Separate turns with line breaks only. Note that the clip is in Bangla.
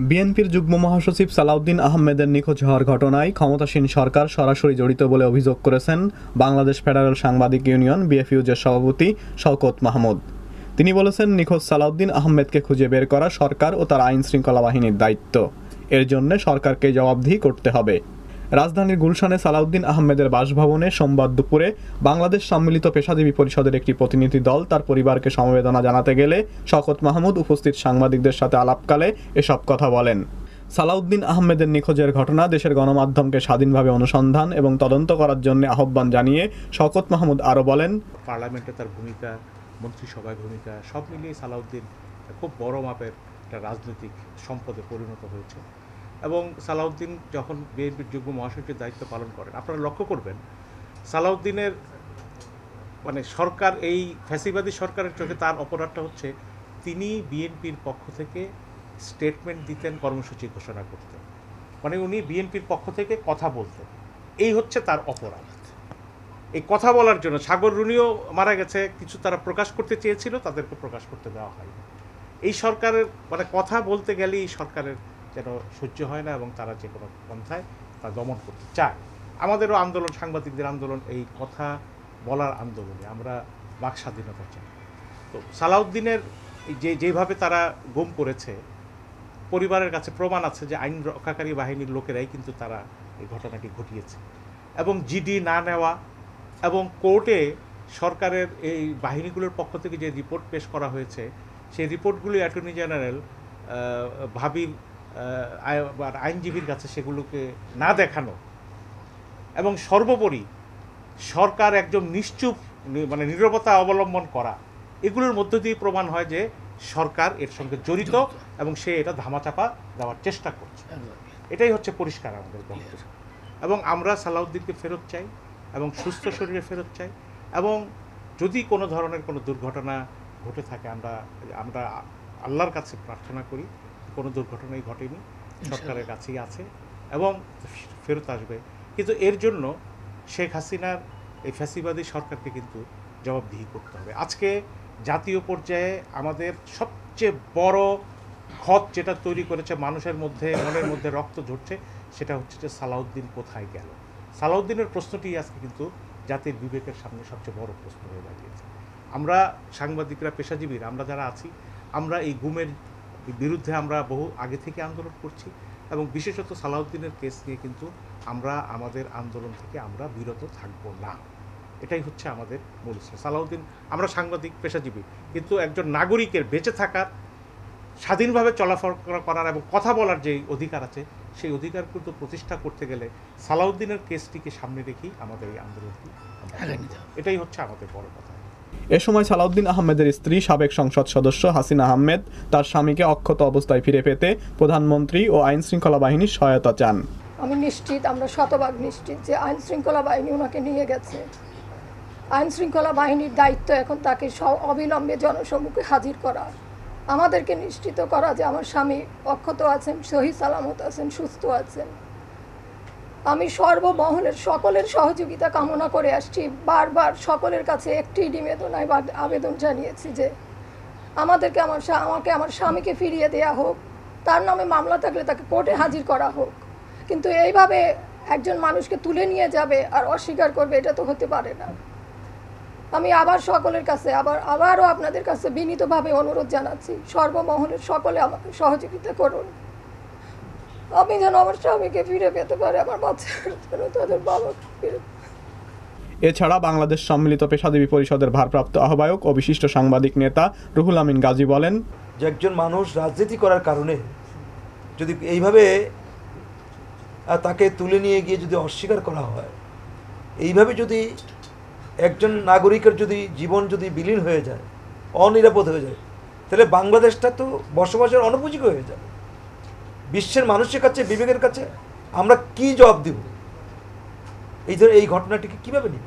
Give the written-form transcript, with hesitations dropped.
বিএনপির যুগ্ম মহাসচিব সালাউদ্দিন আহমেদের নিখোঁজ হওয়ার ঘটনায় ক্ষমতাসীন সরকার সরাসরি জড়িত বলে অভিযোগ করেছেন বাংলাদেশ ফেডারেল সাংবাদিক ইউনিয়ন বিএফইউজের সভাপতি শওকত মাহমুদ। তিনি বলেছেন, নিখোঁজ সালাউদ্দিন আহমেদকে খুঁজে বের করা সরকার ও তার আইন শৃঙ্খলা বাহিনীর দায়িত্ব। এর জন্য সরকারকে জবাবদিহি করতে হবে। রাজধানীর গুলশানে সালাউদ্দিন আহমেদের বাসভবনে সোমবার দুপুরে বাংলাদেশ সম্মিলিত পেশাজীবী পরিষদের একটি প্রতিনিধি দল তার পরিবারকে সমবেদনা জানাতে গেলে শওকত মাহমুদ উপস্থিত সাংবাদিকদের সাথে আলাপকালে এসব কথা বলেন। সালাউদ্দিন আহমেদের নিখোঁজের ঘটনা দেশের গণমাধ্যমকে স্বাধীনভাবে অনুসন্ধান এবং তদন্ত করার জন্য আহ্বান জানিয়ে শওকত মাহমুদ আরও বলেন,
পার্লামেন্টে তার ভূমিকা, মন্ত্রিসভায় ভূমিকা, সব মিলিয়ে সালাউদ্দিন খুব বড় মাপের একটা রাজনৈতিক সম্পদে পরিণত হয়েছে। এবং সালাউদ্দিন যখন বিএনপির যুগ্ম মহাসচিবের দায়িত্ব পালন করেন, আপনারা লক্ষ্য করবেন সালাউদ্দিনের সরকার, এই ফ্যাসিবাদী সরকারের চোখে তার অপরাধটা হচ্ছে তিনি বিএনপির পক্ষ থেকে স্টেটমেন্ট দিতেন, কর্মসূচি ঘোষণা করতেন, উনি বিএনপির পক্ষ থেকে কথা বলতেন। এই হচ্ছে তার অপরাধ। এই কথা বলার জন্য সাগর রুনিও মারা গেছে, কিছু তারা প্রকাশ করতে চেয়েছিল, তাদেরকে প্রকাশ করতে দেওয়া হয়নি। এই সরকারের কথা বলতে গেলেই সরকারের যেন সহ্য হয় না এবং তারা যে কোনো পন্থায় তা দমন করতে চায়। আমাদেরও আন্দোলন, সাংবাদিকদের আন্দোলন, এই কথা বলার আন্দোলনে আমরা বাক স্বাধীনতা চাই। তো সালাউদ্দিনের যেভাবে তারা গুম করেছে, পরিবারের কাছে প্রমাণ আছে যে আইন রক্ষাকারী বাহিনীর লোকেরাই কিন্তু তারা এই ঘটনাটি ঘটিয়েছে। এবং জিডি না নেওয়া এবং কোর্টে সরকারের এই বাহিনীগুলোর পক্ষ থেকে যে রিপোর্ট পেশ করা হয়েছে, সেই রিপোর্টগুলি অ্যাটর্নি জেনারেল ভাবির আইনজীবীর কাছে সেগুলোকে না দেখানো এবং সর্বোপরি সরকার একজন নিশ্চুপ নীরবতা অবলম্বন করা, এগুলোর মধ্য দিয়ে প্রমাণ হয় যে সরকার এর সঙ্গে জড়িত এবং সে এটা ধামাচাপা দেওয়ার চেষ্টা করছে। এটাই হচ্ছে পরিষ্কার আমাদের বক্তব্য। এবং আমরা সালাউদ্দিনকে ফেরত চাই এবং সুস্থ শরীরে ফেরত চাই। এবং যদি কোনো ধরনের কোনো দুর্ঘটনা ঘটে থাকে, আমরা আল্লাহর কাছে প্রার্থনা করি কোনো দুর্ঘটনাই ঘটেনি, সরকারের কাছেই আছে এবং ফেরত আসবে। কিন্তু এর জন্য শেখ হাসিনার এই ফ্যাসিবাদী সরকারকে কিন্তু জবাবদিহি করতে হবে। আজকে জাতীয় পর্যায়ে আমাদের সবচেয়ে বড় ক্ষত যেটা তৈরি করেছে, মানুষের মধ্যে, মনের মধ্যে রক্ত ঝরছে, সেটা হচ্ছে যে সালাউদ্দিন কোথায় গেল। সালাউদ্দিনের প্রশ্নটি আজকে কিন্তু জাতির বিবেকের সামনে সবচেয়ে বড় প্রশ্ন হয়ে দাঁড়িয়েছে। আমরা সাংবাদিকরা, পেশাজীবীরা, আমরা যারা আছি, আমরা এই গুমের বিরুদ্ধে আমরা বহু আগে থেকে আন্দোলন করছি এবং বিশেষত সালাউদ্দিনের কেস নিয়ে কিন্তু আমরা আমাদের আন্দোলন থেকে আমরা বিরত থাকব না। এটাই হচ্ছে আমাদের মূল ইচ্ছা। সালাউদ্দিন, আমরা সাংবাদিক, পেশাজীবী, কিন্তু একজন নাগরিকের বেঁচে থাকার, স্বাধীনভাবে চলাফেরা করার এবং কথা বলার যে অধিকার আছে, সেই অধিকার কিন্তু প্রতিষ্ঠা করতে গেলে সালাউদ্দিনের কেসটিকে সামনে রেখেই আমাদের এই আন্দোলনটি, এটাই হচ্ছে আমাদের বড় কথা।
এ সময় সালাউদ্দিন আহমেদের স্ত্রী সাবেক সংসদ সদস্য হাসিনা আহমেদ তার স্বামীকে অক্ষত অবস্থায় ফিরে পেতে প্রধানমন্ত্রী ও আইন শৃঙ্খলা বাহিনীর সহায়তা চান।
আমি নিশ্চিত, আমরা শতভাগ নিশ্চিত যে আইন শৃঙ্খলা বাহিনী ওনাকে নিয়ে গেছে। আইন শৃঙ্খলা বাহিনীর দায়িত্ব এখন তাকে অবিলম্বে জনসম্মুখে হাজির করা, আমাদেরকে নিশ্চিত করা যে আমার স্বামী অক্ষত আছেন, সহি সালামত আছেন, সুস্থ আছেন। আমি সর্বমহলের সকলের সহযোগিতা কামনা করে আসছি। বারবার সকলের কাছে একটি নিবেদনায় বা আবেদন জানিয়েছি যে আমাকে আমার স্বামীকে ফিরিয়ে দেয়া হোক, তার নামে মামলা থাকলে তাকে কোর্টে হাজির করা হোক। কিন্তু এইভাবে একজন মানুষকে তুলে নিয়ে যাবে আর অস্বীকার করবে, এটা তো হতে পারে না। আমি আবার সকলের কাছে আবারও আপনাদের কাছে বিনীতভাবে অনুরোধ জানাচ্ছি, সর্বমহলের সকলে আমাকে সহযোগিতা করুন। আমি যেন আমার স্বামীকে ফিরে পেতে পারি, আমার বাচ্চারা যেন তাদের বাবাকে ফিরে।
এছাড়া বাংলাদেশ সম্মিলিত পেশাজীবী পরিষদের ভারপ্রাপ্ত আহ্বায়ক ও বিশিষ্ট সাংবাদিক নেতা রুহুল আমিন গাজী বলেন,
যে একজন মানুষ রাজনীতি করার কারণে যদি এইভাবে তাকে তুলে নিয়ে গিয়ে যদি অস্বীকার করা হয়, এইভাবে যদি একজন নাগরিকের যদি জীবন যদি বিলীন হয়ে যায়, অনিরাপদ হয়ে যায়, তাহলে বাংলাদেশটা তো বসবাসের অনুপযোগী হয়ে যাবে। বিশ্বের মানুষের কাছে, বিবেকের কাছে আমরা কি জবাব দেব? এই ঘটনাটিকে কীভাবে নিব?